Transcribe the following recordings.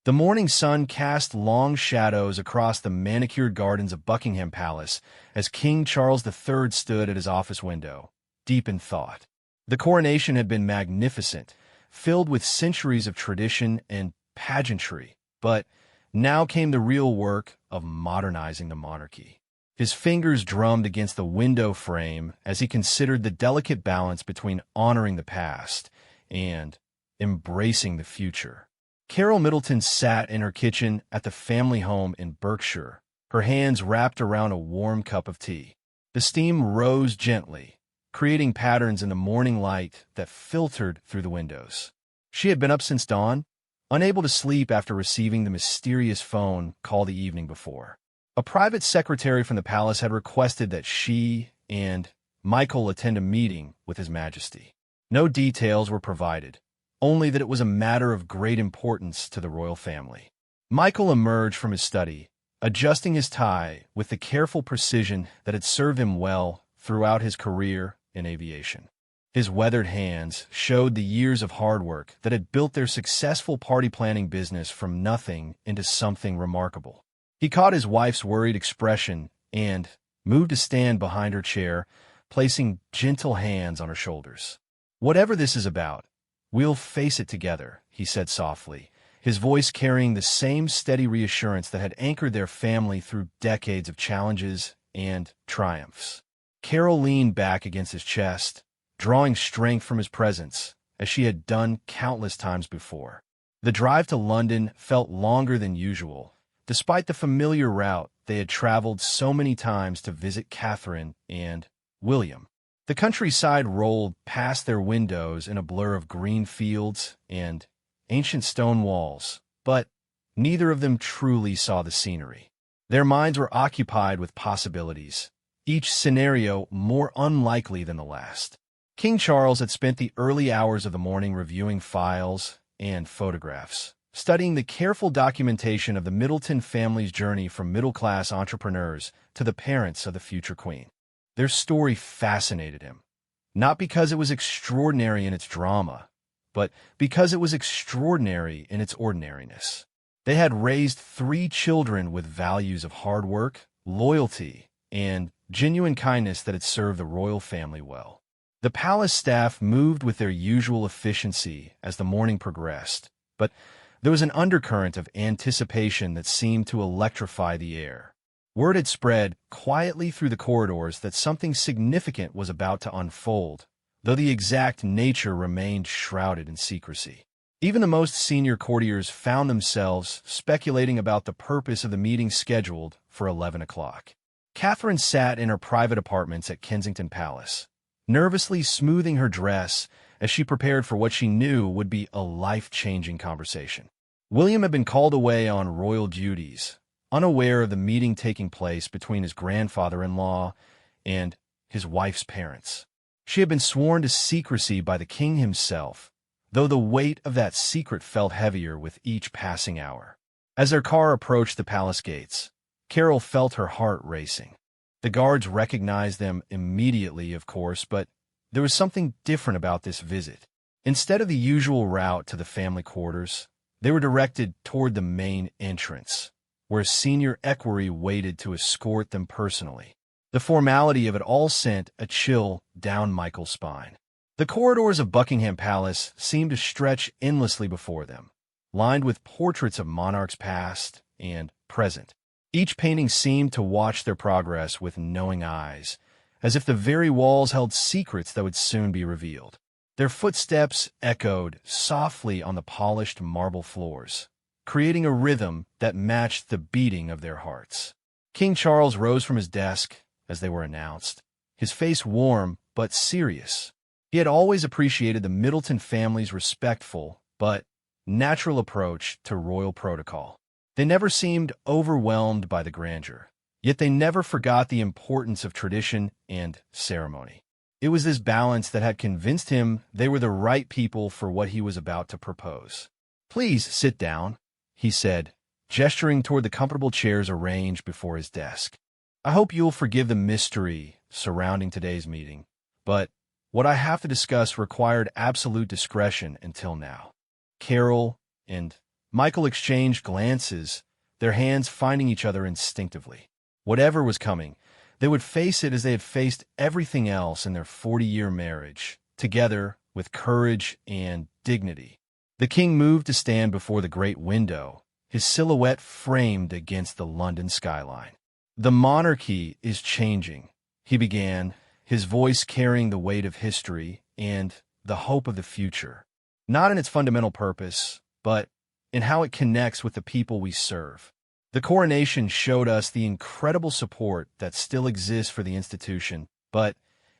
The morning sun cast long shadows across the manicured gardens of Buckingham Palace as King Charles III stood at his office window, deep in thought. The coronation had been magnificent, filled with centuries of tradition and pageantry, but now came the real work of modernizing the monarchy. His fingers drummed against the window frame as he considered the delicate balance between honoring the past and embracing the future. Carole Middleton sat in her kitchen at the family home in Berkshire, her hands wrapped around a warm cup of tea. The steam rose gently, creating patterns in the morning light that filtered through the windows. She had been up since dawn, unable to sleep after receiving the mysterious phone call the evening before. A private secretary from the palace had requested that she and Michael attend a meeting with His Majesty. No details were provided, only that it was a matter of great importance to the royal family. Michael emerged from his study, adjusting his tie with the careful precision that had served him well throughout his career in aviation. His weathered hands showed the years of hard work that had built their successful party planning business from nothing into something remarkable. He caught his wife's worried expression and moved to stand behind her chair, placing gentle hands on her shoulders. "Whatever this is about, we'll face it together," he said softly, his voice carrying the same steady reassurance that had anchored their family through decades of challenges and triumphs. Carole leaned back against his chest, drawing strength from his presence, as she had done countless times before. The drive to London felt longer than usual, despite the familiar route they had traveled so many times to visit Catherine and William. The countryside rolled past their windows in a blur of green fields and ancient stone walls, but neither of them truly saw the scenery. Their minds were occupied with possibilities, each scenario more unlikely than the last. King Charles had spent the early hours of the morning reviewing files and photographs, studying the careful documentation of the Middleton family's journey from middle-class entrepreneurs to the parents of the future queen. Their story fascinated him, not because it was extraordinary in its drama, but because it was extraordinary in its ordinariness. They had raised 3 children with values of hard work, loyalty, and genuine kindness that had served the royal family well. The palace staff moved with their usual efficiency as the morning progressed, but there was an undercurrent of anticipation that seemed to electrify the air. Word had spread quietly through the corridors that something significant was about to unfold, though the exact nature remained shrouded in secrecy. Even the most senior courtiers found themselves speculating about the purpose of the meeting scheduled for 11 o'clock. Catherine sat in her private apartments at Kensington Palace, nervously smoothing her dress as she prepared for what she knew would be a life-changing conversation. William had been called away on royal duties, unaware of the meeting taking place between his grandfather-in-law and his wife's parents. She had been sworn to secrecy by the king himself, though the weight of that secret felt heavier with each passing hour. As their car approached the palace gates, Carole felt her heart racing. The guards recognized them immediately, of course, but there was something different about this visit. Instead of the usual route to the family quarters, they were directed toward the main entrance, where a senior equerry waited to escort them personally. The formality of it all sent a chill down Michael's spine. The corridors of Buckingham Palace seemed to stretch endlessly before them, lined with portraits of monarchs past and present. Each painting seemed to watch their progress with knowing eyes, as if the very walls held secrets that would soon be revealed. Their footsteps echoed softly on the polished marble floors, creating a rhythm that matched the beating of their hearts. King Charles rose from his desk as they were announced, his face warm but serious. He had always appreciated the Middleton family's respectful but natural approach to royal protocol. They never seemed overwhelmed by the grandeur, yet they never forgot the importance of tradition and ceremony. It was this balance that had convinced him they were the right people for what he was about to propose. "Please sit down," he said, gesturing toward the comfortable chairs arranged before his desk. "I hope you'll forgive the mystery surrounding today's meeting, but what I have to discuss required absolute discretion until now." Carole and Michael exchanged glances, their hands finding each other instinctively. Whatever was coming, they would face it as they had faced everything else in their 40-year marriage, together with courage and dignity. The king moved to stand before the great window, his silhouette framed against the London skyline. "The monarchy is changing," he began, his voice carrying the weight of history and the hope of the future. Not in its fundamental purpose, but in how it connects with the people we serve. The coronation showed us the incredible support that still exists for the institution, but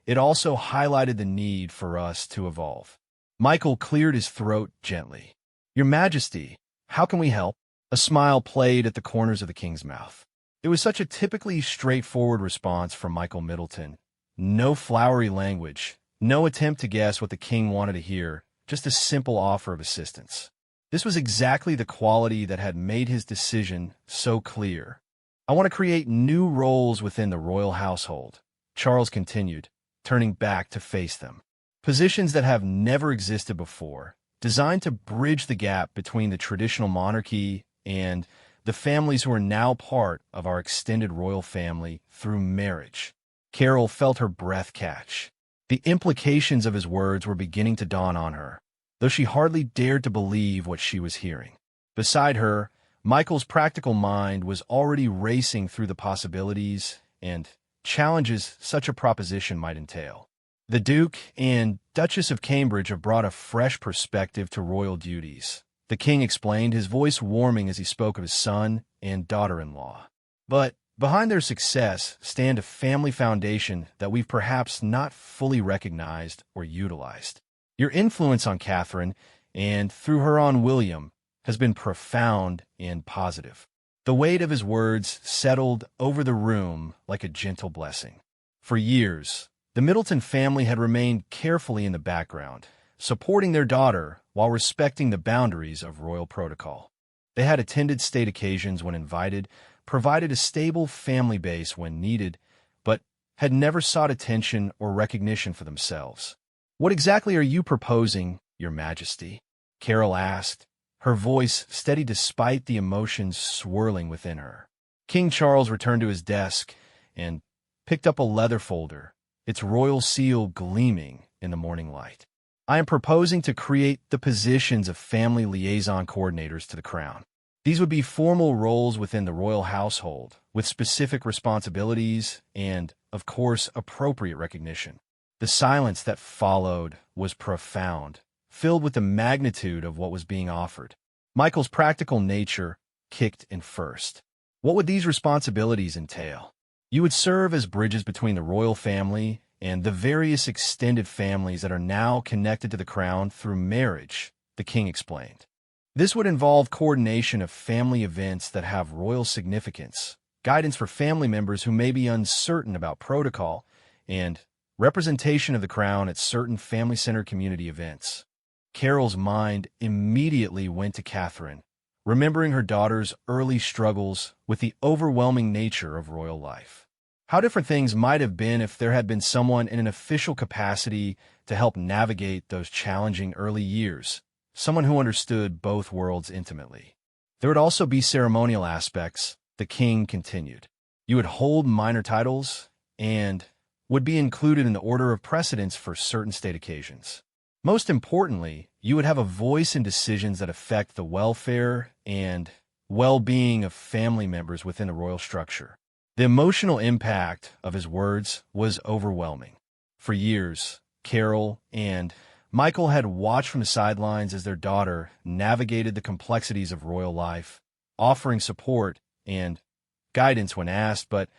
it also highlighted the need for us to evolve. Michael cleared his throat gently. "Your Majesty, how can we help?" A smile played at the corners of the king's mouth. It was such a typically straightforward response from Michael Middleton. No flowery language, no attempt to guess what the king wanted to hear, just a simple offer of assistance. This was exactly the quality that had made his decision so clear. "I want to create new roles within the royal household," Charles continued, turning back to face them. "Positions that have never existed before, designed to bridge the gap between the traditional monarchy and the families who are now part of our extended royal family through marriage." Carole felt her breath catch. The implications of his words were beginning to dawn on her, though she hardly dared to believe what she was hearing. Beside her, Michael's practical mind was already racing through the possibilities and challenges such a proposition might entail. The Duke and Duchess of Cambridge have brought a fresh perspective to royal duties, the king explained, his voice warming as he spoke of his son and daughter-in-law. But behind their success stand a family foundation that we've perhaps not fully recognized or utilized. Your influence on Catherine, and through her on William, has been profound and positive. The weight of his words settled over the room like a gentle blessing. For years, the Middleton family had remained carefully in the background, supporting their daughter while respecting the boundaries of royal protocol. They had attended state occasions when invited, provided a stable family base when needed, but had never sought attention or recognition for themselves. "What exactly are you proposing, Your Majesty?" Carole asked, her voice steady despite the emotions swirling within her. King Charles returned to his desk and picked up a leather folder, its royal seal gleaming in the morning light. "I am proposing to create the positions of family liaison coordinators to the crown. These would be formal roles within the royal household, with specific responsibilities and, of course, appropriate recognition." The silence that followed was profound, filled with the magnitude of what was being offered. Michael's practical nature kicked in first. What would these responsibilities entail? "You would serve as bridges between the royal family and the various extended families that are now connected to the crown through marriage," the king explained. "This would involve coordination of family events that have royal significance, guidance for family members who may be uncertain about protocol, and representation of the crown at certain family-centered community events." Carole's mind immediately went to Catherine, remembering her daughter's early struggles with the overwhelming nature of royal life. How different things might have been if there had been someone in an official capacity to help navigate those challenging early years, someone who understood both worlds intimately. There would also be ceremonial aspects, the king continued. "You would hold minor titles and would be included in the order of precedence for certain state occasions. Most importantly, you would have a voice in decisions that affect the welfare and well-being of family members within the royal structure." The emotional impact of his words was overwhelming. For years, Carole and Michael had watched from the sidelines as their daughter navigated the complexities of royal life, offering support and guidance when asked, but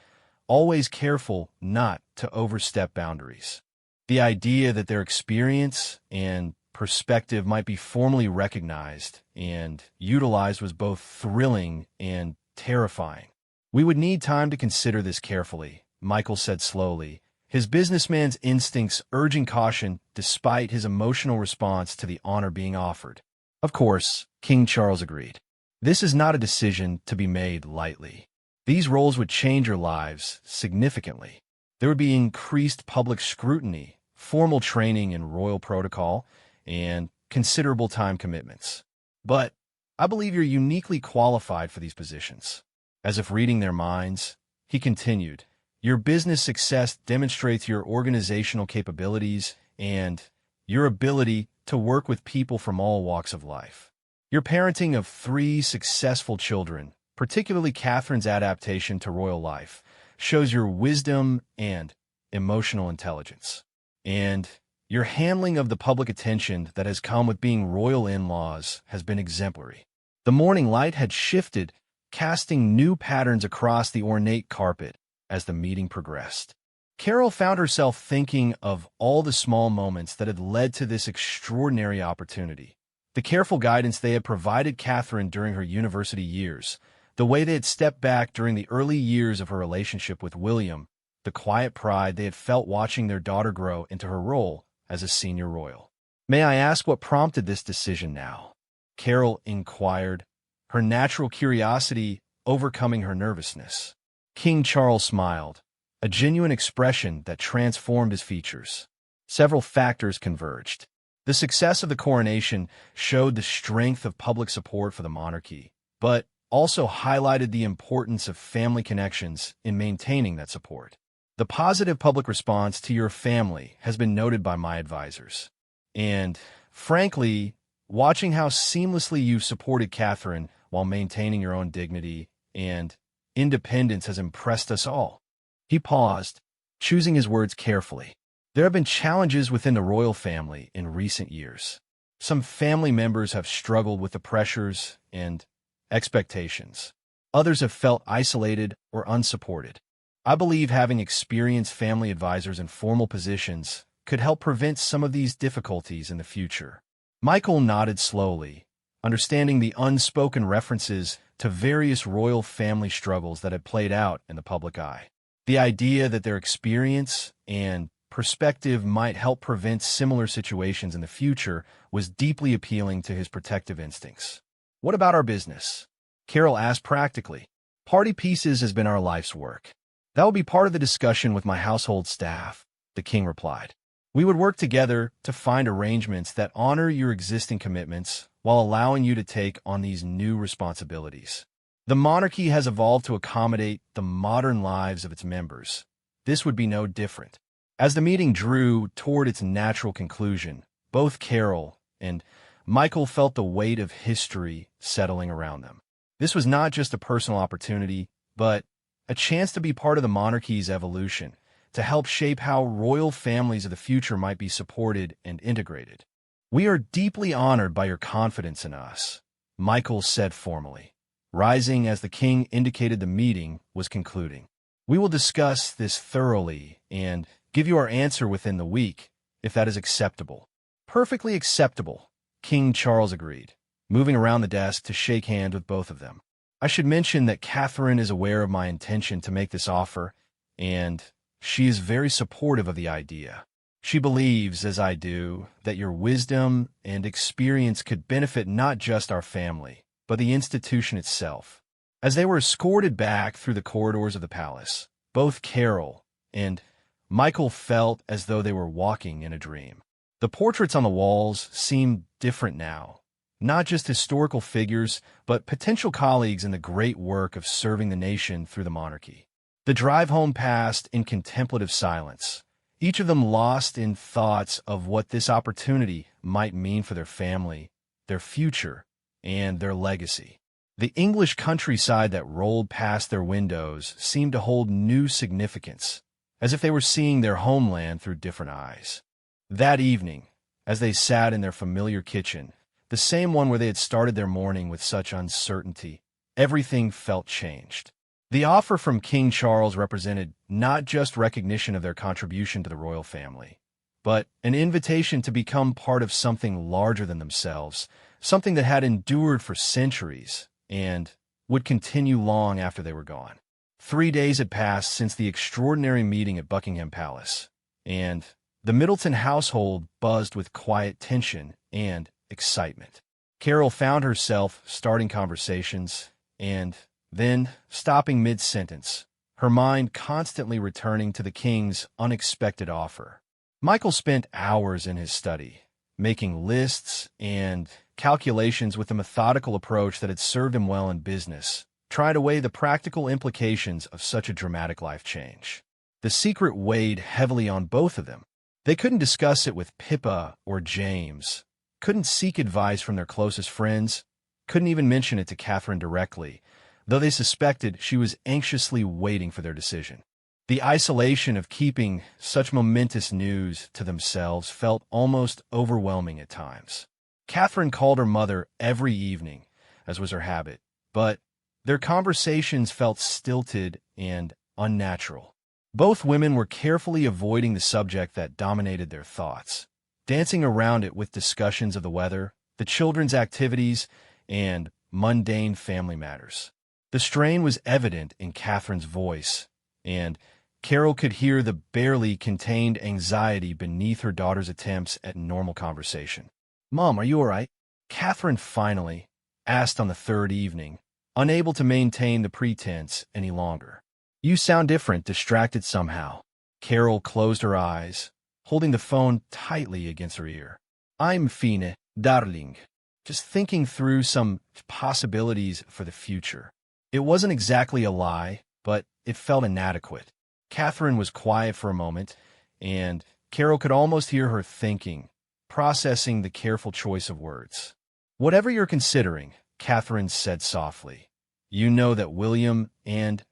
always careful not to overstep boundaries. The idea that their experience and perspective might be formally recognized and utilized was both thrilling and terrifying. "We would need time to consider this carefully," Michael said slowly, his businessman's instincts urging caution despite his emotional response to the honor being offered. Of course, King Charles agreed. "This is not a decision to be made lightly. These roles would change your lives significantly. There would be increased public scrutiny, formal training in royal protocol, and considerable time commitments. But I believe you're uniquely qualified for these positions. As if reading their minds, he continued, your business success demonstrates your organizational capabilities and your ability to work with people from all walks of life. Your parenting of 3 successful children, particularly Catherine's adaptation to royal life, shows your wisdom and emotional intelligence. And your handling of the public attention that has come with being royal in-laws has been exemplary. The morning light had shifted, casting new patterns across the ornate carpet as the meeting progressed. Carole found herself thinking of all the small moments that had led to this extraordinary opportunity. The careful guidance they had provided Catherine during her university years, the way they had stepped back during the early years of her relationship with William, the quiet pride they had felt watching their daughter grow into her role as a senior royal. May I ask what prompted this decision now? Carole inquired, her natural curiosity overcoming her nervousness. King Charles smiled, a genuine expression that transformed his features. Several factors converged. The success of the coronation showed the strength of public support for the monarchy, but also highlighted the importance of family connections in maintaining that support. The positive public response to your family has been noted by my advisors. And, frankly, watching how seamlessly you've supported Catherine while maintaining your own dignity and independence has impressed us all. He paused, choosing his words carefully. There have been challenges within the royal family in recent years. Some family members have struggled with the pressures and expectations. Others have felt isolated or unsupported. I believe having experienced family advisors in formal positions could help prevent some of these difficulties in the future. Michael nodded slowly, understanding the unspoken references to various royal family struggles that had played out in the public eye. The idea that their experience and perspective might help prevent similar situations in the future was deeply appealing to his protective instincts. What about our business? Carole asked practically. Party pieces has been our life's work. That will be part of the discussion with my household staff, the king replied. We would work together to find arrangements that honor your existing commitments while allowing you to take on these new responsibilities. The monarchy has evolved to accommodate the modern lives of its members. This would be no different. As the meeting drew toward its natural conclusion, both Carole and Michael felt the weight of history settling around them. This was not just a personal opportunity, but a chance to be part of the monarchy's evolution, to help shape how royal families of the future might be supported and integrated. We are deeply honored by your confidence in us, Michael said formally, rising as the king indicated the meeting was concluding. We will discuss this thoroughly and give you our answer within the week, if that is acceptable. Perfectly acceptable, King Charles agreed, moving around the desk to shake hands with both of them. I should mention that Catherine is aware of my intention to make this offer, and she is very supportive of the idea. She believes, as I do, that your wisdom and experience could benefit not just our family, but the institution itself. As they were escorted back through the corridors of the palace, both Carole and Michael felt as though they were walking in a dream. The portraits on the walls seemed different now, not just historical figures, but potential colleagues in the great work of serving the nation through the monarchy. The drive home passed in contemplative silence, each of them lost in thoughts of what this opportunity might mean for their family, their future, and their legacy. The English countryside that rolled past their windows seemed to hold new significance, as if they were seeing their homeland through different eyes. That evening, as they sat in their familiar kitchen, the same one where they had started their morning with such uncertainty, everything felt changed. The offer from King Charles represented not just recognition of their contribution to the royal family, but an invitation to become part of something larger than themselves, something that had endured for centuries and would continue long after they were gone. 3 days had passed since the extraordinary meeting at Buckingham Palace, and the Middleton household buzzed with quiet tension and excitement. Carole found herself starting conversations and then stopping mid-sentence, her mind constantly returning to the king's unexpected offer. Michael spent hours in his study, making lists and calculations with the methodical approach that had served him well in business, trying to weigh the practical implications of such a dramatic life change. The secret weighed heavily on both of them. They couldn't discuss it with Pippa or James, couldn't seek advice from their closest friends, couldn't even mention it to Catherine directly, though they suspected she was anxiously waiting for their decision. The isolation of keeping such momentous news to themselves felt almost overwhelming at times. Catherine called her mother every evening, as was her habit, but their conversations felt stilted and unnatural. Both women were carefully avoiding the subject that dominated their thoughts, dancing around it with discussions of the weather, the children's activities, and mundane family matters. The strain was evident in Catherine's voice, and Carole could hear the barely contained anxiety beneath her daughter's attempts at normal conversation. "Mom, are you all right?" Catherine finally asked on the third evening, unable to maintain the pretense any longer. "You sound different, distracted somehow." Carole closed her eyes, holding the phone tightly against her ear. "I'm fine, darling. Just thinking through some possibilities for the future." It wasn't exactly a lie, but it felt inadequate. Catherine was quiet for a moment, and Carole could almost hear her thinking, processing the careful choice of words. "Whatever you're considering," Catherine said softly, "you know that William and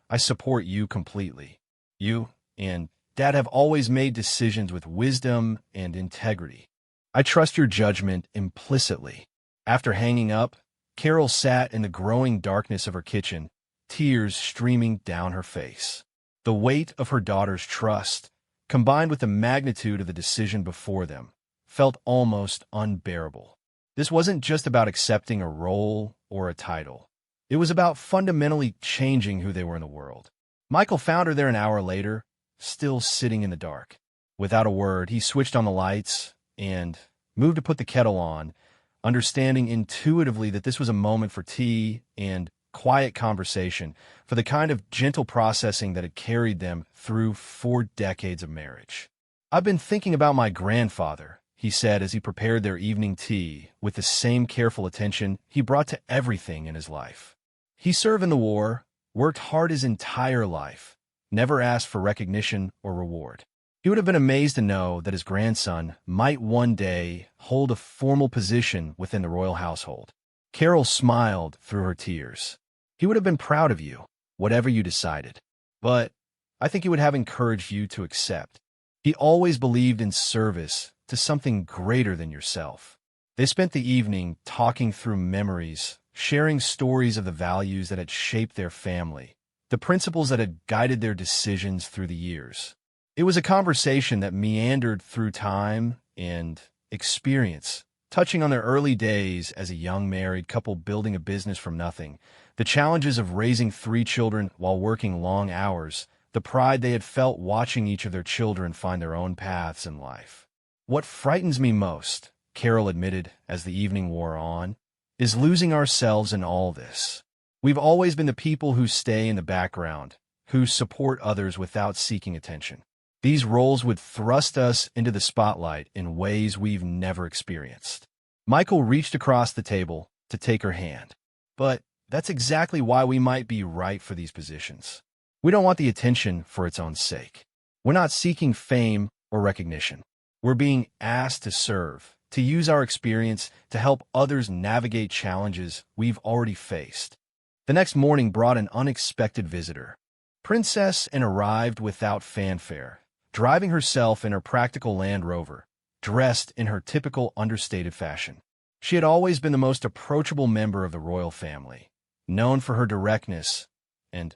I support you completely. You and Dad have always made decisions with wisdom and integrity. I trust your judgment implicitly." After hanging up, Carole sat in the growing darkness of her kitchen, tears streaming down her face. The weight of her daughter's trust, combined with the magnitude of the decision before them, felt almost unbearable. This wasn't just about accepting a role or a title. It was about fundamentally changing who they were in the world. Michael found her there an hour later, still sitting in the dark. Without a word, he switched on the lights and moved to put the kettle on, understanding intuitively that this was a moment for tea and quiet conversation, for the kind of gentle processing that had carried them through 4 decades of marriage. "I've been thinking about my grandfather," he said as he prepared their evening tea with the same careful attention he brought to everything in his life. He served in the war, worked hard his entire life, never asked for recognition or reward. He would have been amazed to know that his grandson might one day hold a formal position within the royal household. Carole smiled through her tears. "He would have been proud of you, whatever you decided. But I think he would have encouraged you to accept. He always believed in service to something greater than yourself." They spent the evening talking through memories, sharing stories of the values that had shaped their family, the principles that had guided their decisions through the years. It was a conversation that meandered through time and experience, touching on their early days as a young married couple building a business from nothing, the challenges of raising 3 children while working long hours, the pride they had felt watching each of their children find their own paths in life. "What frightens me most," Carole admitted as the evening wore on, "is losing ourselves in all this. We've always been the people who stay in the background, who support others without seeking attention. These roles would thrust us into the spotlight in ways we've never experienced." Michael reached across the table to take her hand. "But that's exactly why we might be right for these positions. We don't want the attention for its own sake. We're not seeking fame or recognition. We're being asked to serve, to use our experience to help others navigate challenges we've already faced." The next morning brought an unexpected visitor. Princess Anne arrived without fanfare, driving herself in her practical Land Rover, dressed in her typical understated fashion. She had always been the most approachable member of the royal family, known for her directness and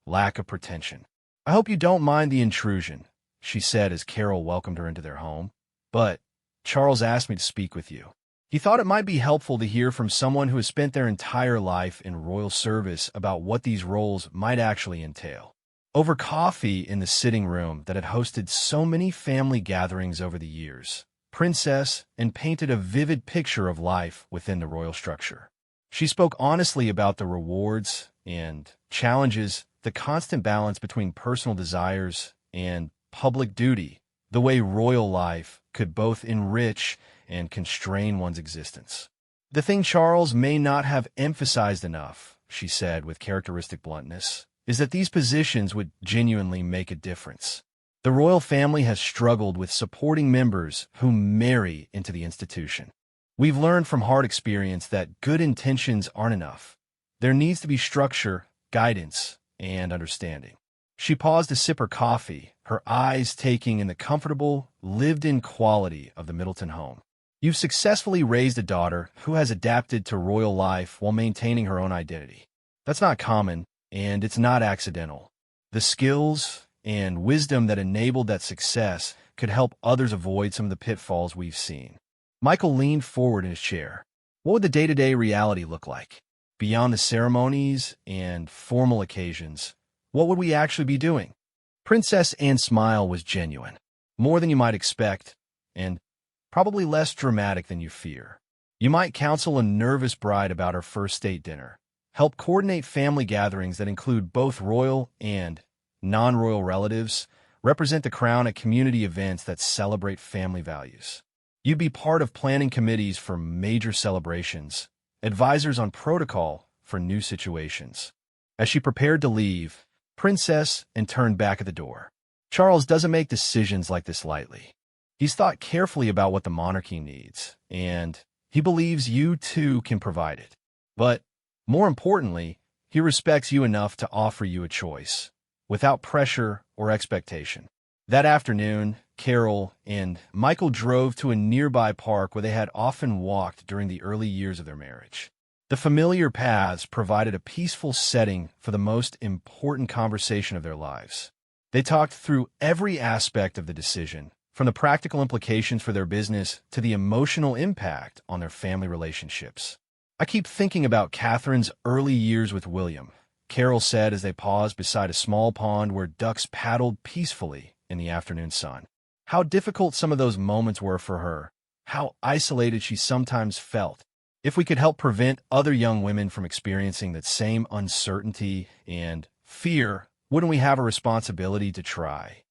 lack of pretension. "I hope you don't mind the intrusion," she said as Carole welcomed her into their home. "But Charles asked me to speak with you. He thought it might be helpful to hear from someone who has spent their entire life in royal service about what these roles might actually entail." Over coffee in the sitting room that had hosted so many family gatherings over the years, Princess Anne painted a vivid picture of life within the royal structure. She spoke honestly about the rewards and challenges, the constant balance between personal desires and public duty, the way royal life could both enrich and constrain one's existence. The thing Charles may not have emphasized enough, she said with characteristic bluntness, is that these positions would genuinely make a difference. The royal family has struggled with supporting members who marry into the institution. We've learned from hard experience that good intentions aren't enough. There needs to be structure, guidance, and understanding. She paused to sip her coffee, her eyes taking in the comfortable, lived-in quality of the Middleton home. You've successfully raised a daughter who has adapted to royal life while maintaining her own identity. That's not common, and it's not accidental. The skills and wisdom that enabled that success could help others avoid some of the pitfalls we've seen. Michael leaned forward in his chair. What would the day-to-day reality look like? Beyond the ceremonies and formal occasions, what would we actually be doing? Princess Anne's smile was genuine, more than you might expect, and probably less dramatic than you fear. You might counsel a nervous bride about her first state dinner, help coordinate family gatherings that include both royal and non-royal relatives, represent the crown at community events that celebrate family values. You'd be part of planning committees for major celebrations, advisors on protocol for new situations. As she prepared to leave, Princess and turned back at the door. Charles doesn't make decisions like this lightly. He's thought carefully about what the monarchy needs, and he believes you too can provide it. But more importantly, he respects you enough to offer you a choice, without pressure or expectation. That afternoon, Carole and Michael drove to a nearby park where they had often walked during the early years of their marriage. The familiar paths provided a peaceful setting for the most important conversation of their lives. They talked through every aspect of the decision, from the practical implications for their business to the emotional impact on their family relationships. I keep thinking about Catherine's early years with William, Carole said as they paused beside a small pond where ducks paddled peacefully in the afternoon sun. How difficult some of those moments were for her, how isolated she sometimes felt. If we could help prevent other young women from experiencing that same uncertainty and fear, wouldn't we have a responsibility to try?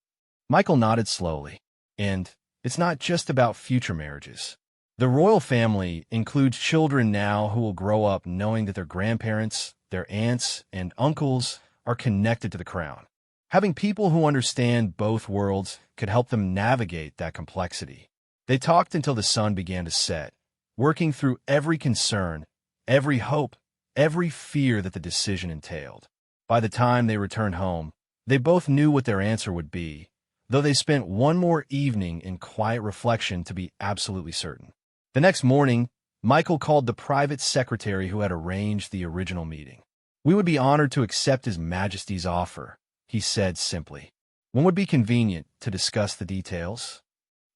Michael nodded slowly. And it's not just about future marriages. The royal family includes children now who will grow up knowing that their grandparents, their aunts, and uncles are connected to the crown. Having people who understand both worlds could help them navigate that complexity. They talked until the sun began to set, working through every concern, every hope, every fear that the decision entailed. By the time they returned home, they both knew what their answer would be, though they spent one more evening in quiet reflection to be absolutely certain. The next morning, Michael called the private secretary who had arranged the original meeting. "We would be honored to accept His Majesty's offer," he said simply. "When would be convenient to discuss the details?"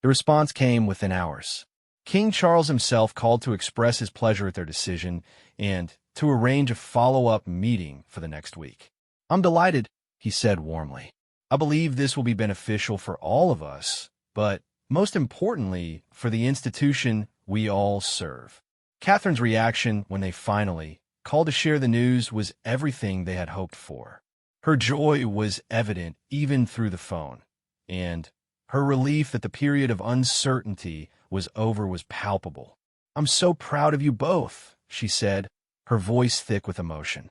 The response came within hours. King Charles himself called to express his pleasure at their decision and to arrange a follow-up meeting for the next week. "I'm delighted," he said warmly. "I believe this will be beneficial for all of us, but most importantly, for the institution we all serve." Catherine's reaction when they finally called to share the news was everything they had hoped for. Her joy was evident even through the phone, and her relief that the period of uncertainty was over was palpable. "I'm so proud of you both," she said, her voice thick with emotion.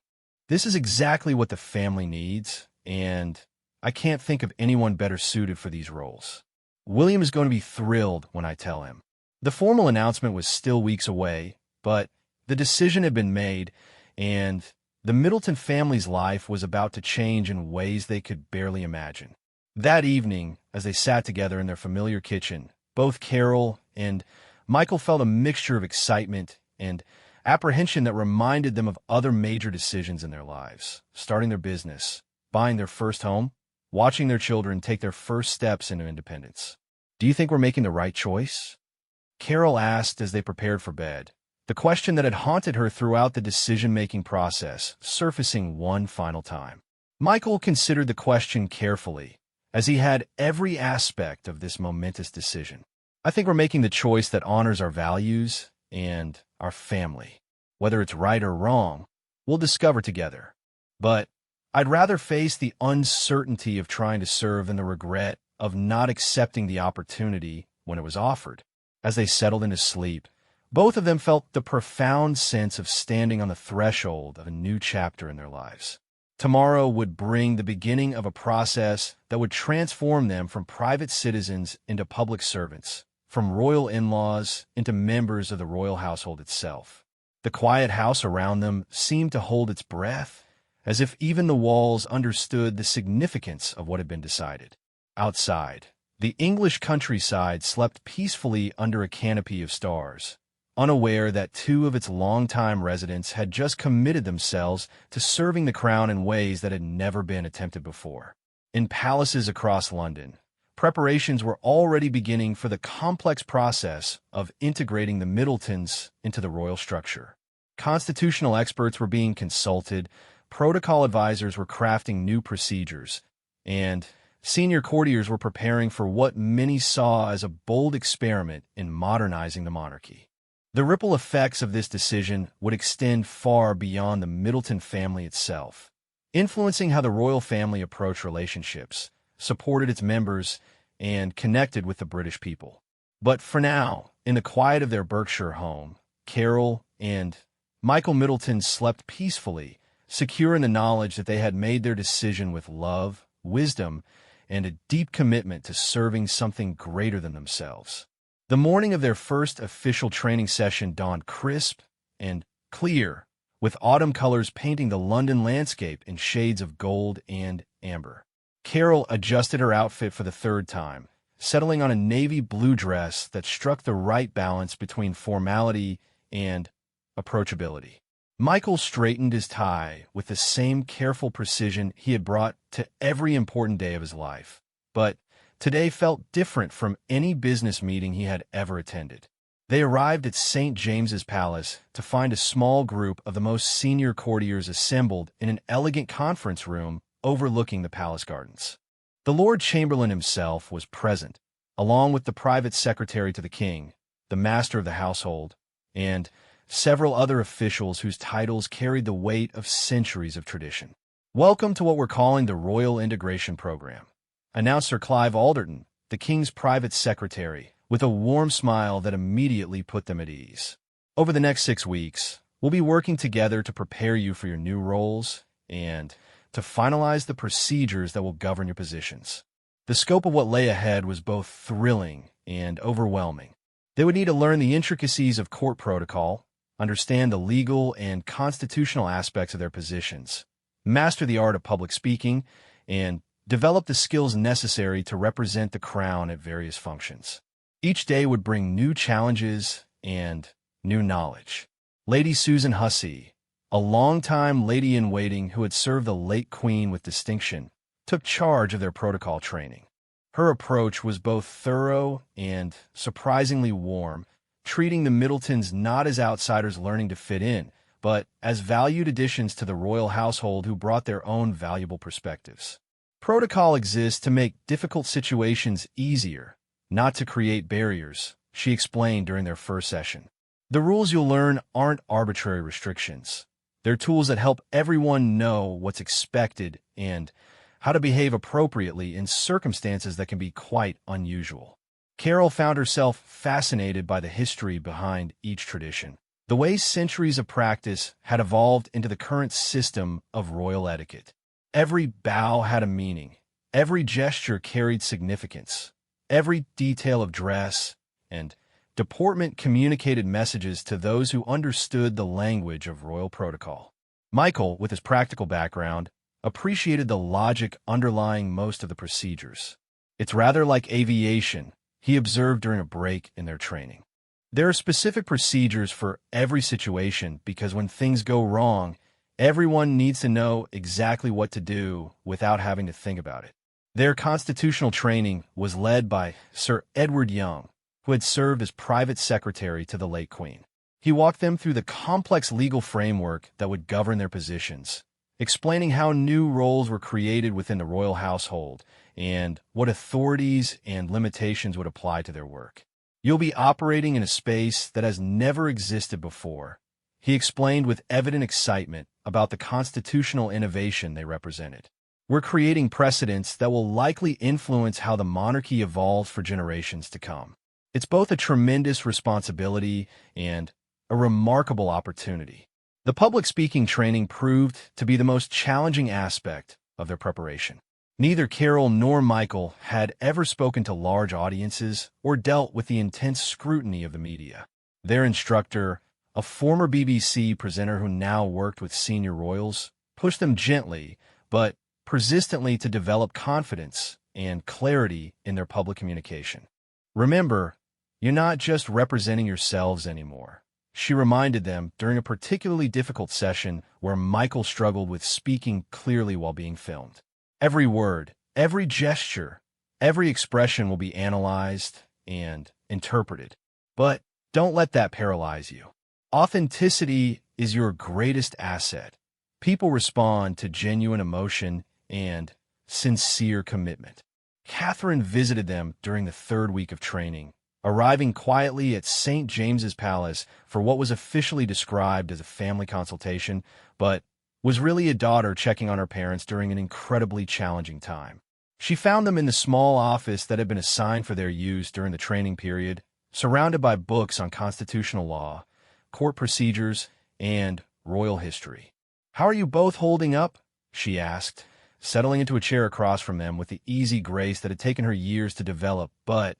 "This is exactly what the family needs, and I can't think of anyone better suited for these roles. William is going to be thrilled when I tell him." The formal announcement was still weeks away, but the decision had been made, and the Middleton family's life was about to change in ways they could barely imagine. That evening, as they sat together in their familiar kitchen, both Carole and Michael felt a mixture of excitement and apprehension that reminded them of other major decisions in their lives: starting their business, buying their first home, watching their children take their first steps into independence. "Do you think we're making the right choice?" Carole asked as they prepared for bed, the question that had haunted her throughout the decision-making process surfacing one final time. Michael considered the question carefully, as he had every aspect of this momentous decision. "I think we're making the choice that honors our values and our family. Whether it's right or wrong, we'll discover together. But I'd rather face the uncertainty of trying to serve than the regret of not accepting the opportunity when it was offered." As they settled into sleep, Both of them felt the profound sense of standing on the threshold of a new chapter in their lives. Tomorrow would bring the beginning of a process that would transform them from private citizens into public servants, from royal in-laws into members of the royal household itself. The quiet house around them seemed to hold its breath, as if even the walls understood the significance of what had been decided. Outside, the English countryside slept peacefully under a canopy of stars, unaware that two of its longtime residents had just committed themselves to serving the crown in ways that had never been attempted before. In palaces across London, preparations were already beginning for the complex process of integrating the Middletons into the royal structure. Constitutional experts were being consulted, protocol advisors were crafting new procedures, and senior courtiers were preparing for what many saw as a bold experiment in modernizing the monarchy. The ripple effects of this decision would extend far beyond the Middleton family itself, influencing how the royal family approached relationships, supported its members, and connected with the British people. But for now, in the quiet of their Berkshire home, Carole and Michael Middleton slept peacefully, secure in the knowledge that they had made their decision with love, wisdom, and a deep commitment to serving something greater than themselves. The morning of their first official training session dawned crisp and clear, with autumn colors painting the London landscape in shades of gold and amber. Carole adjusted her outfit for the third time, settling on a navy blue dress that struck the right balance between formality and approachability. Michael straightened his tie with the same careful precision he had brought to every important day of his life, but today felt different from any business meeting he had ever attended. They arrived at St. James's Palace to find a small group of the most senior courtiers assembled in an elegant conference room overlooking the palace gardens. The Lord Chamberlain himself was present, along with the private secretary to the king, the master of the household, and several other officials whose titles carried the weight of centuries of tradition. "Welcome to what we're calling the Royal Integration Program," announced Sir Clive Alderton, the king's private secretary, with a warm smile that immediately put them at ease. "Over the next 6 weeks, we'll be working together to prepare you for your new roles and to finalize the procedures that will govern your positions." The scope of what lay ahead was both thrilling and overwhelming. They would need to learn the intricacies of court protocol, understand the legal and constitutional aspects of their positions, master the art of public speaking, and develop the skills necessary to represent the crown at various functions. Each day would bring new challenges and new knowledge. Lady Susan Hussey, a longtime lady-in-waiting who had served the late Queen with distinction, took charge of their protocol training. Her approach was both thorough and surprisingly warm, treating the Middletons not as outsiders learning to fit in, but as valued additions to the royal household who brought their own valuable perspectives. Protocol exists to make difficult situations easier, not to create barriers, she explained during their first session. The rules you'll learn aren't arbitrary restrictions. They're tools that help everyone know what's expected and how to behave appropriately in circumstances that can be quite unusual. Carole found herself fascinated by the history behind each tradition, the way centuries of practice had evolved into the current system of royal etiquette. Every bow had a meaning, every gesture carried significance, every detail of dress and deportment communicated messages to those who understood the language of royal protocol. Michael, with his practical background, appreciated the logic underlying most of the procedures. "It's rather like aviation," he observed during a break in their training. "There are specific procedures for every situation because when things go wrong, everyone needs to know exactly what to do without having to think about it." Their constitutional training was led by Sir Edward Young, who had served as private secretary to the late Queen. He walked them through the complex legal framework that would govern their positions, explaining how new roles were created within the royal household and what authorities and limitations would apply to their work. "You'll be operating in a space that has never existed before," he explained with evident excitement about the constitutional innovation they represented. "We're creating precedents that will likely influence how the monarchy evolves for generations to come." It's both a tremendous responsibility and a remarkable opportunity. The public speaking training proved to be the most challenging aspect of their preparation. Neither Carole nor Michael had ever spoken to large audiences or dealt with the intense scrutiny of the media. Their instructor, a former BBC presenter who now worked with senior royals, pushed them gently but persistently to develop confidence and clarity in their public communication. Remember, you're not just representing yourselves anymore. She reminded them during a particularly difficult session where Michael struggled with speaking clearly while being filmed. Every word, every gesture, every expression will be analyzed and interpreted. But don't let that paralyze you. Authenticity is your greatest asset. People respond to genuine emotion and sincere commitment. Catherine visited them during the third week of training, arriving quietly at St. James's Palace for what was officially described as a family consultation, but was really a daughter checking on her parents during an incredibly challenging time. She found them in the small office that had been assigned for their use during the training period, surrounded by books on constitutional law, court procedures, and royal history. "How are you both holding up?" she asked, settling into a chair across from them with the easy grace that had taken her years to develop, but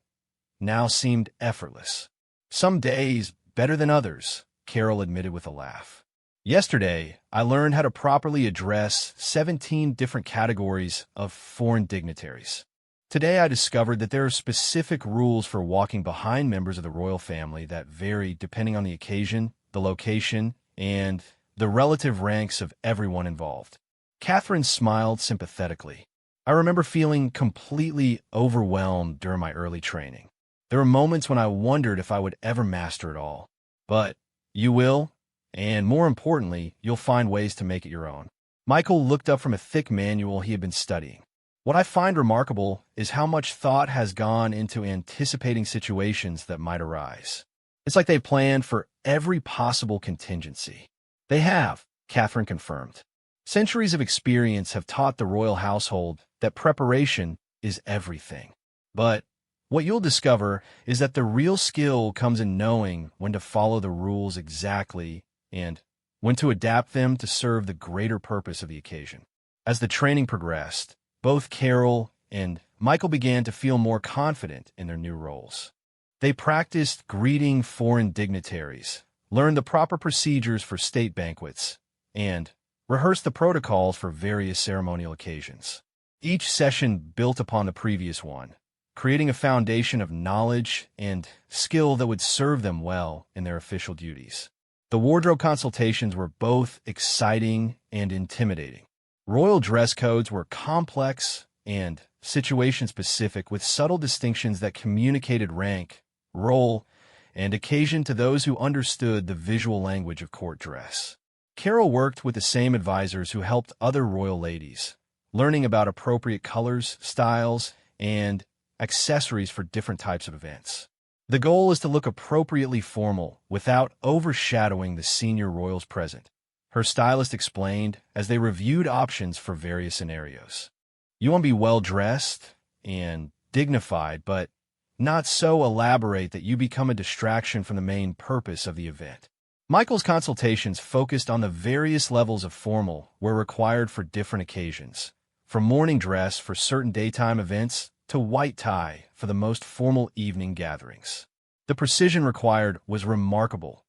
now seemed effortless. "Some days better than others," Carole admitted with a laugh. "Yesterday, I learned how to properly address 17 different categories of foreign dignitaries. Today, I discovered that there are specific rules for walking behind members of the royal family that vary depending on the occasion, the location, and the relative ranks of everyone involved." Catherine smiled sympathetically. "I remember feeling completely overwhelmed during my early training. There were moments when I wondered if I would ever master it all. But you will, and more importantly, you'll find ways to make it your own." Michael looked up from a thick manual he had been studying. "What I find remarkable is how much thought has gone into anticipating situations that might arise. It's like they planned for every possible contingency." "They have," Catherine confirmed. "Centuries of experience have taught the royal household that preparation is everything. But what you'll discover is that the real skill comes in knowing when to follow the rules exactly and when to adapt them to serve the greater purpose of the occasion." As the training progressed, both Carole and Michael began to feel more confident in their new roles. They practiced greeting foreign dignitaries, learned the proper procedures for state banquets, and rehearsed the protocols for various ceremonial occasions. Each session built upon the previous one, creating a foundation of knowledge and skill that would serve them well in their official duties. The wardrobe consultations were both exciting and intimidating. Royal dress codes were complex and situation-specific, with subtle distinctions that communicated rank, role, and occasion to those who understood the visual language of court dress. Carole worked with the same advisors who helped other royal ladies, learning about appropriate colors, styles, and accessories for different types of events. The goal is to look appropriately formal without overshadowing the senior royals present, her stylist explained as they reviewed options for various scenarios. "You want to be well-dressed and dignified, but not so elaborate that you become a distraction from the main purpose of the event." Michael's consultations focused on the various levels of formal were required for different occasions, from morning dress for certain daytime events to white tie for the most formal evening gatherings. The precision required was remarkable.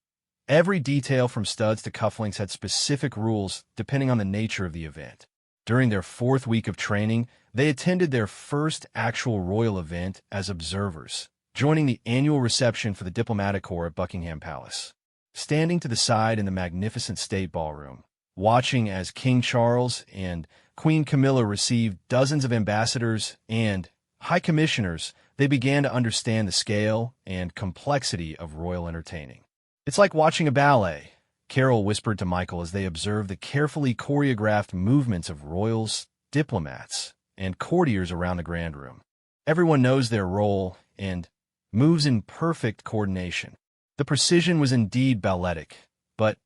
Every detail from studs to cufflinks had specific rules depending on the nature of the event. During their fourth week of training, they attended their first actual royal event as observers, joining the annual reception for the diplomatic corps at Buckingham Palace. Standing to the side in the magnificent state ballroom, watching as King Charles and Queen Camilla received dozens of ambassadors and high commissioners, they began to understand the scale and complexity of royal entertaining. "It's like watching a ballet," Carole whispered to Michael as they observed the carefully choreographed movements of royals, diplomats, and courtiers around the grand room. Everyone knows their role and moves in perfect coordination. The precision was indeed balletic, but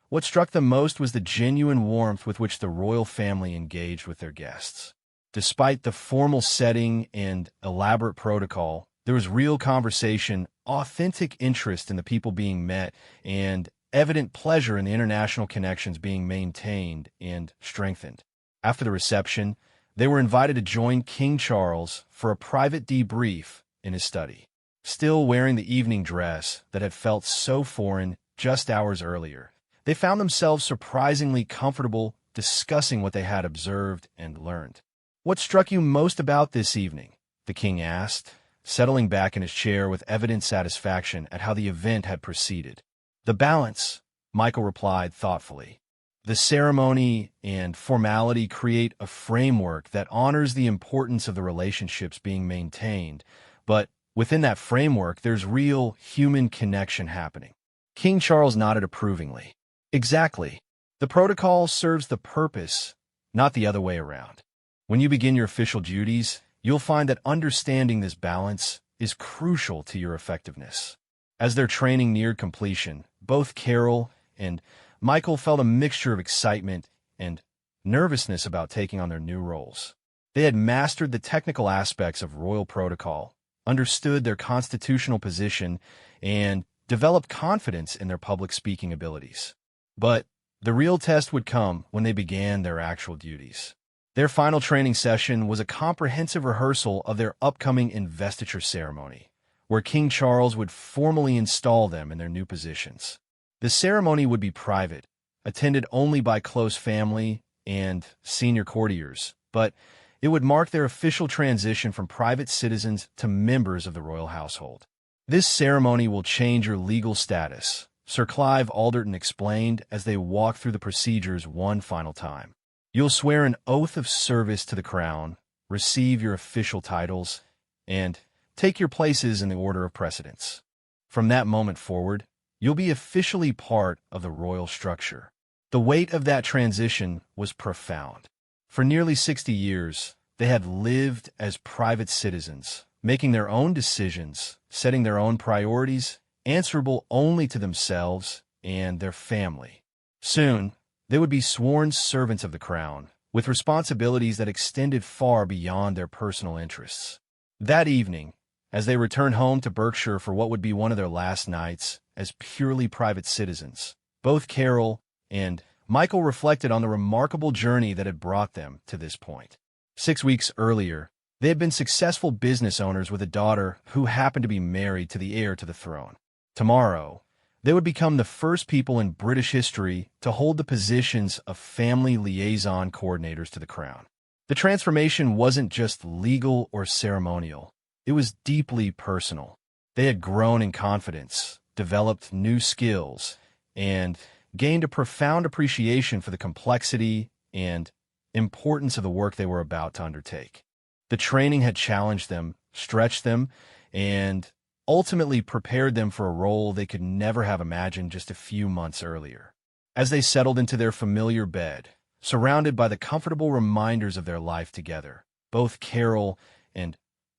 what struck them most was the genuine warmth with which the royal family engaged with their guests. Despite the formal setting and elaborate protocol, there was real conversation authentic interest in the people being met and evident pleasure in the international connections being maintained and strengthened. After the reception, they were invited to join King Charles for a private debrief in his study. Still wearing the evening dress that had felt so foreign just hours earlier, they found themselves surprisingly comfortable discussing what they had observed and learned. "What struck you most about this evening?" the king asked, settling back in his chair with evident satisfaction at how the event had proceeded. "The balance," Michael replied thoughtfully. "The ceremony and formality create a framework that honors the importance of the relationships being maintained, but within that framework, there's real human connection happening." King Charles nodded approvingly. "Exactly. The protocol serves the purpose, not the other way around. When you begin your official duties, you'll find that understanding this balance is crucial to your effectiveness." As their training neared completion, both Carole and Michael felt a mixture of excitement and nervousness about taking on their new roles. They had mastered the technical aspects of royal protocol, understood their constitutional position, and developed confidence in their public speaking abilities. But the real test would come when they began their actual duties. Their final training session was a comprehensive rehearsal of their upcoming investiture ceremony, where King Charles would formally install them in their new positions. The ceremony would be private, attended only by close family and senior courtiers, but it would mark their official transition from private citizens to members of the royal household. "This ceremony will change your legal status," Sir Clive Alderton explained as they walked through the procedures one final time. "You'll swear an oath of service to the crown, receive your official titles, and take your places in the order of precedence. From that moment forward, you'll be officially part of the royal structure." The weight of that transition was profound. For nearly 60 years, they had lived as private citizens, making their own decisions, setting their own priorities, answerable only to themselves and their family. Soon, they would be sworn servants of the crown, with responsibilities that extended far beyond their personal interests. That evening, as they returned home to Berkshire for what would be one of their last nights as purely private citizens, both Carole and Michael reflected on the remarkable journey that had brought them to this point. 6 weeks earlier, they had been successful business owners with a daughter who happened to be married to the heir to the throne. Tomorrow, they would become the first people in British history to hold the positions of family liaison coordinators to the crown. The transformation wasn't just legal or ceremonial. It was deeply personal. They had grown in confidence, developed new skills, and gained a profound appreciation for the complexity and importance of the work they were about to undertake. The training had challenged them, stretched them, and ultimately prepared them for a role they could never have imagined just a few months earlier. As they settled into their familiar bed, surrounded by the comfortable reminders of their life together, both Carole and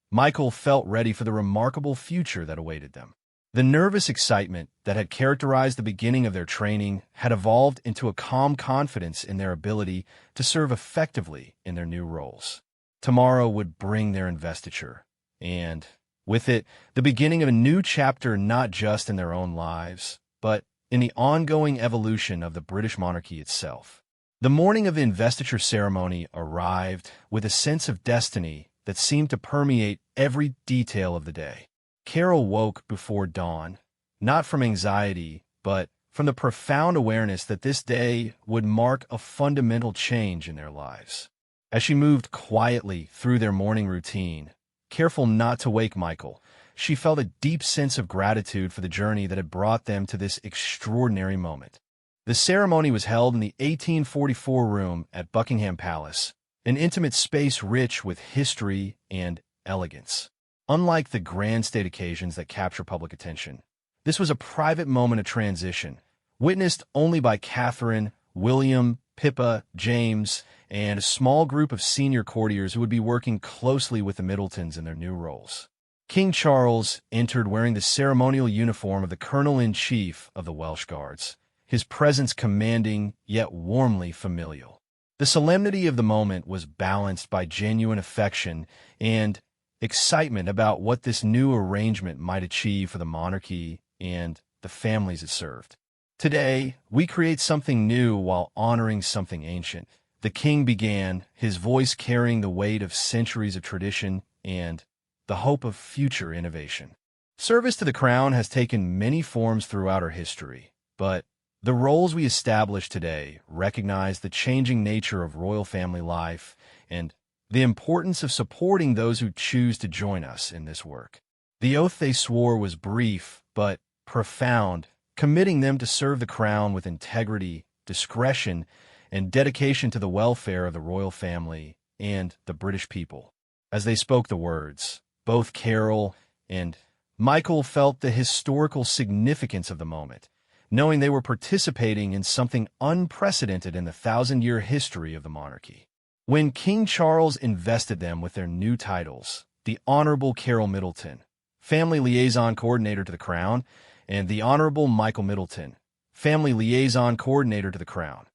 Michael felt ready for the remarkable future that awaited them. The nervous excitement that had characterized the beginning of their training had evolved into a calm confidence in their ability to serve effectively in their new roles. Tomorrow would bring their investiture, and with it, the beginning of a new chapter not just in their own lives, but in the ongoing evolution of the British monarchy itself. The morning of the investiture ceremony arrived with a sense of destiny that seemed to permeate every detail of the day. Carole woke before dawn, not from anxiety, but from the profound awareness that this day would mark a fundamental change in their lives. As she moved quietly through their morning routine, careful not to wake Michael, she felt a deep sense of gratitude for the journey that had brought them to this extraordinary moment. The ceremony was held in the 1844 room at Buckingham Palace, an intimate space rich with history and elegance. Unlike the grand state occasions that capture public attention, this was a private moment of transition, witnessed only by Catherine, William, Pippa, James, and a small group of senior courtiers who would be working closely with the Middletons in their new roles. King Charles entered wearing the ceremonial uniform of the Colonel-in-Chief of the Welsh Guards, his presence commanding yet warmly familial. The solemnity of the moment was balanced by genuine affection and excitement about what this new arrangement might achieve for the monarchy and the families it served. Today, we create something new while honoring something ancient. The king began, his voice carrying the weight of centuries of tradition and the hope of future innovation. Service to the crown has taken many forms throughout our history, but the roles we establish today recognize the changing nature of royal family life and the importance of supporting those who choose to join us in this work. The oath they swore was brief but profound, committing them to serve the crown with integrity, discretion, and dedication to the welfare of the royal family and the British people. As they spoke the words, both Carole and Michael felt the historical significance of the moment, knowing they were participating in something unprecedented in the thousand-year history of the monarchy. When King Charles invested them with their new titles, the Honorable Carole Middleton, Family Liaison Coordinator to the Crown, and the Honorable Michael Middleton, Family Liaison Coordinator to the Crown,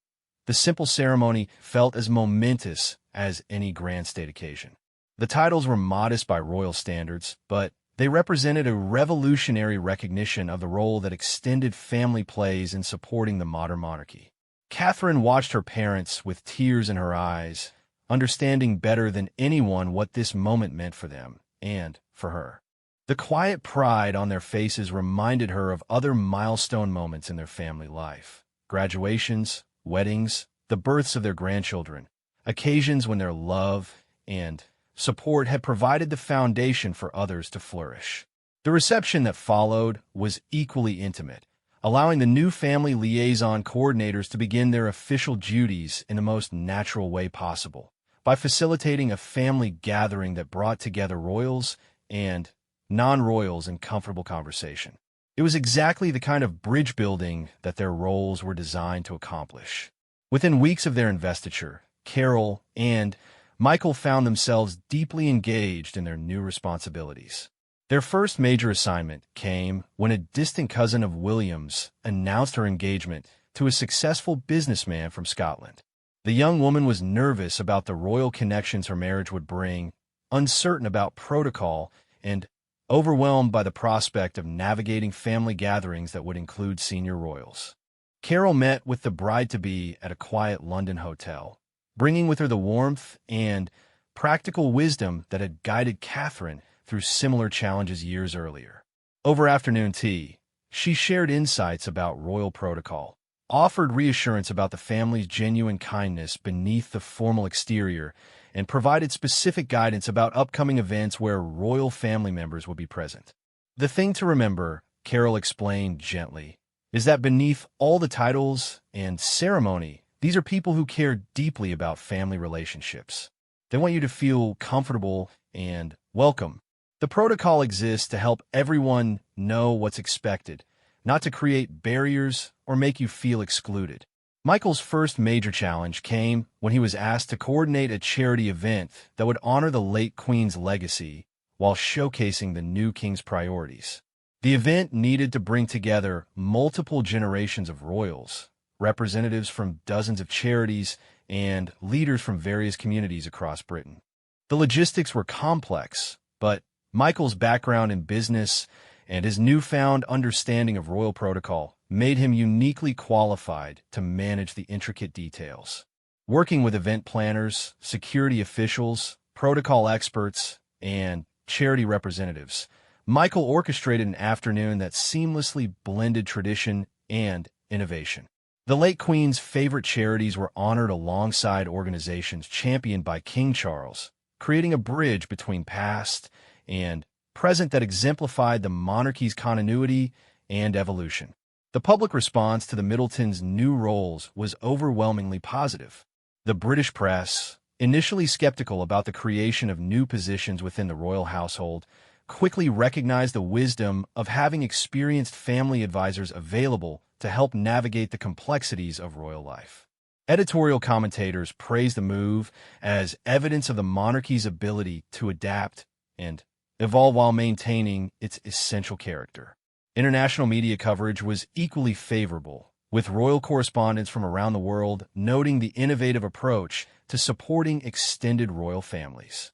the simple ceremony felt as momentous as any grand state occasion. The titles were modest by royal standards, but they represented a revolutionary recognition of the role that extended family plays in supporting the modern monarchy. Catherine watched her parents with tears in her eyes, understanding better than anyone what this moment meant for them and for her. The quiet pride on their faces reminded her of other milestone moments in their family life: graduations, weddings, the births of their grandchildren, occasions when their love and support had provided the foundation for others to flourish. The reception that followed was equally intimate, allowing the new family liaison coordinators to begin their official duties in the most natural way possible, by facilitating a family gathering that brought together royals and non-royals in comfortable conversation. It was exactly the kind of bridge building that their roles were designed to accomplish. Within weeks of their investiture, Carole and Michael found themselves deeply engaged in their new responsibilities. Their first major assignment came when a distant cousin of William's announced her engagement to a successful businessman from Scotland. The young woman was nervous about the royal connections her marriage would bring, uncertain about protocol, and overwhelmed by the prospect of navigating family gatherings that would include senior royals. Carole met with the bride-to-be at a quiet London hotel, bringing with her the warmth and practical wisdom that had guided Catherine through similar challenges years earlier. Over afternoon tea, she shared insights about royal protocol, offered reassurance about the family's genuine kindness beneath the formal exterior, and provided specific guidance about upcoming events where royal family members would be present. The thing to remember, Carole explained gently, is that beneath all the titles and ceremony, these are people who care deeply about family relationships. They want you to feel comfortable and welcome. The protocol exists to help everyone know what's expected, not to create barriers or make you feel excluded. Michael's first major challenge came when he was asked to coordinate a charity event that would honor the late Queen's legacy while showcasing the new King's priorities. The event needed to bring together multiple generations of royals, representatives from dozens of charities, and leaders from various communities across Britain. The logistics were complex, but Michael's background in business and his newfound understanding of royal protocol made him uniquely qualified to manage the intricate details. Working with event planners, security officials, protocol experts, and charity representatives, Michael orchestrated an afternoon that seamlessly blended tradition and innovation. The late Queen's favorite charities were honored alongside organizations championed by King Charles, creating a bridge between past and present that exemplified the monarchy's continuity and evolution. The public response to the Middletons' new roles was overwhelmingly positive. The British press, initially skeptical about the creation of new positions within the royal household, quickly recognized the wisdom of having experienced family advisors available to help navigate the complexities of royal life. Editorial commentators praised the move as evidence of the monarchy's ability to adapt and evolve while maintaining its essential character. International media coverage was equally favorable, with royal correspondents from around the world noting the innovative approach to supporting extended royal families.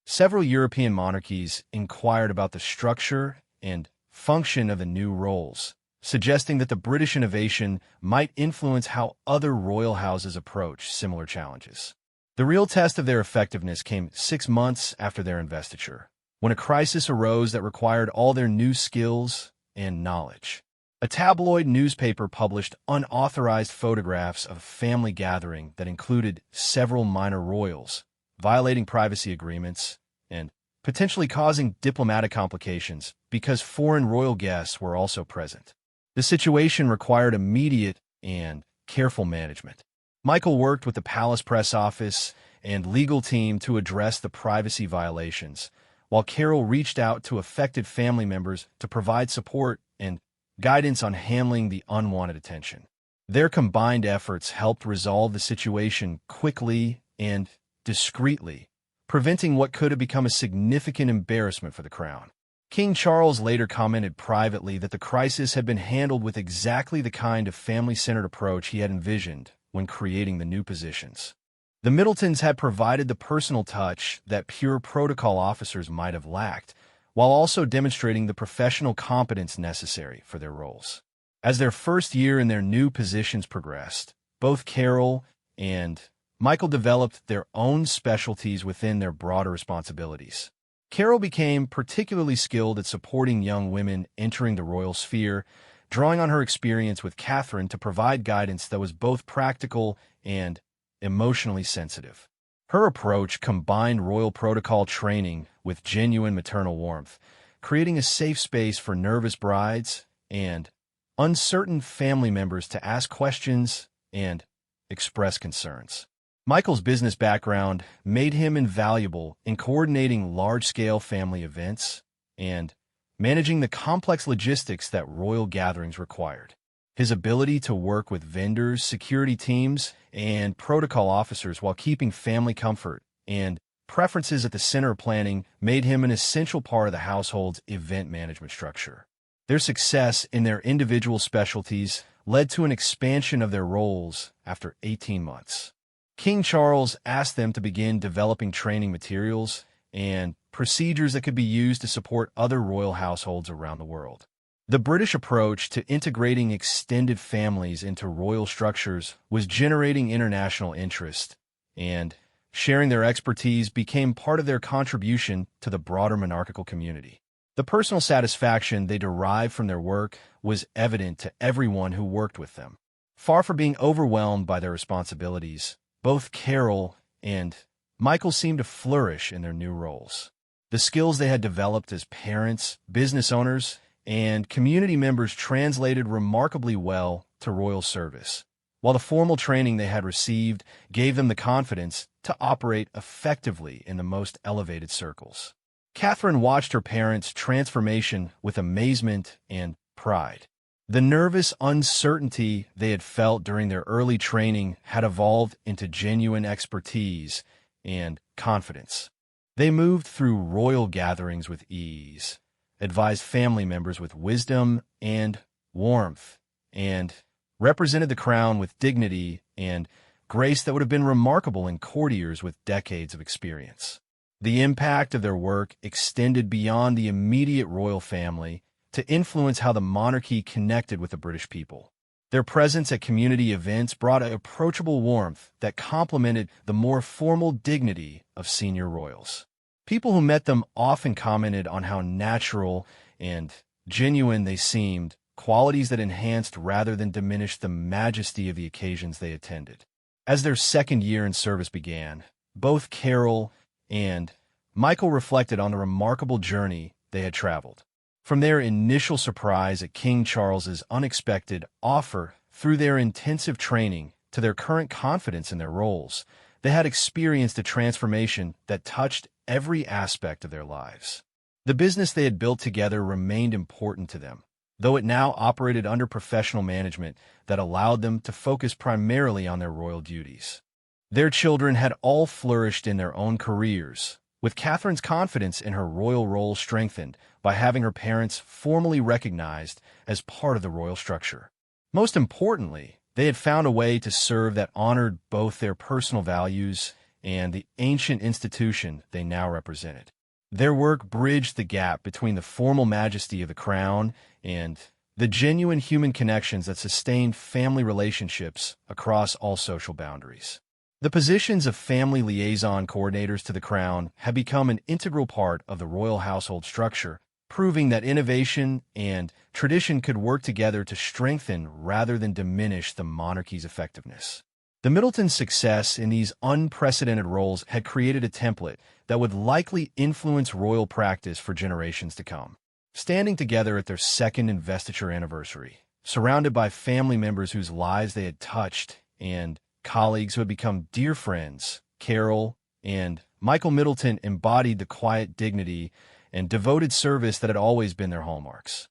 Several European monarchies inquired about the structure and function of the new roles, suggesting that the British innovation might influence how other royal houses approach similar challenges. The real test of their effectiveness came 6 months after their investiture, when a crisis arose that required all their new skills and knowledge. A tabloid newspaper published unauthorized photographs of a family gathering that included several minor royals, violating privacy agreements and potentially causing diplomatic complications because foreign royal guests were also present. The situation required immediate and careful management. Michael worked with the palace press office and legal team to address the privacy violations, while Carole reached out to affected family members to provide support and guidance on handling the unwanted attention. Their combined efforts helped resolve the situation quickly and discreetly, preventing what could have become a significant embarrassment for the crown. King Charles later commented privately that the crisis had been handled with exactly the kind of family-centered approach he had envisioned when creating the new positions. The Middletons had provided the personal touch that pure protocol officers might have lacked, while also demonstrating the professional competence necessary for their roles. As their first year in their new positions progressed, both Carole and Michael developed their own specialties within their broader responsibilities. Carole became particularly skilled at supporting young women entering the royal sphere, drawing on her experience with Catherine to provide guidance that was both practical and emotionally sensitive. Her approach combined royal protocol training with genuine maternal warmth, creating a safe space for nervous brides and uncertain family members to ask questions and express concerns. Michael's business background made him invaluable in coordinating large-scale family events and managing the complex logistics that royal gatherings required. His ability to work with vendors, security teams, and protocol officers while keeping family comfort and preferences at the center of planning made him an essential part of the household's event management structure. Their success in their individual specialties led to an expansion of their roles after 18 months. King Charles asked them to begin developing training materials and procedures that could be used to support other royal households around the world. The British approach to integrating extended families into royal structures was generating international interest, and sharing their expertise became part of their contribution to the broader monarchical community. The personal satisfaction they derived from their work was evident to everyone who worked with them. Far from being overwhelmed by their responsibilities, both Carole and Michael seemed to flourish in their new roles. The skills they had developed as parents, business owners, and community members translated remarkably well to royal service, while the formal training they had received gave them the confidence to operate effectively in the most elevated circles. Catherine watched her parents' transformation with amazement and pride. The nervous uncertainty they had felt during their early training had evolved into genuine expertise and confidence. They moved through royal gatherings with ease, advised family members with wisdom and warmth, and represented the crown with dignity and grace that would have been remarkable in courtiers with decades of experience. The impact of their work extended beyond the immediate royal family to influence how the monarchy connected with the British people. Their presence at community events brought an approachable warmth that complemented the more formal dignity of senior royals. People who met them often commented on how natural and genuine they seemed, qualities that enhanced rather than diminished the majesty of the occasions they attended. As their second year in service began, both Carole and Michael reflected on the remarkable journey they had traveled. From their initial surprise at King Charles's unexpected offer through their intensive training to their current confidence in their roles, they had experienced a transformation that touched every aspect of their lives. The business they had built together remained important to them, though it now operated under professional management that allowed them to focus primarily on their royal duties. Their children had all flourished in their own careers, with Catherine's confidence in her royal role strengthened by having her parents formally recognized as part of the royal structure. Most importantly, they had found a way to serve that honored both their personal values and the ancient institution they now represented. Their work bridged the gap between the formal majesty of the crown and the genuine human connections that sustained family relationships across all social boundaries. The positions of family liaison coordinators to the crown have become an integral part of the royal household structure, proving that innovation and tradition could work together to strengthen rather than diminish the monarchy's effectiveness. The Middleton's success in these unprecedented roles had created a template that would likely influence royal practice for generations to come. Standing together at their second investiture anniversary, surrounded by family members whose lives they had touched and colleagues who had become dear friends, Carole and Michael Middleton embodied the quiet dignity and devoted service that had always been their hallmarks.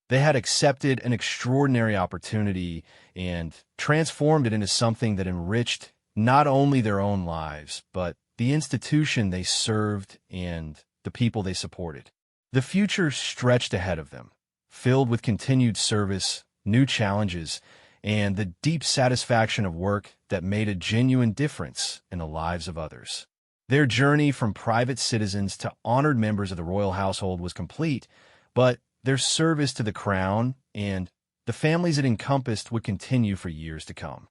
They had accepted an extraordinary opportunity and transformed it into something that enriched not only their own lives, but the institution they served and the people they supported. The future stretched ahead of them, filled with continued service, new challenges, and the deep satisfaction of work that made a genuine difference in the lives of others. Their journey from private citizens to honored members of the royal household was complete, but their service to the crown and the families it encompassed would continue for years to come.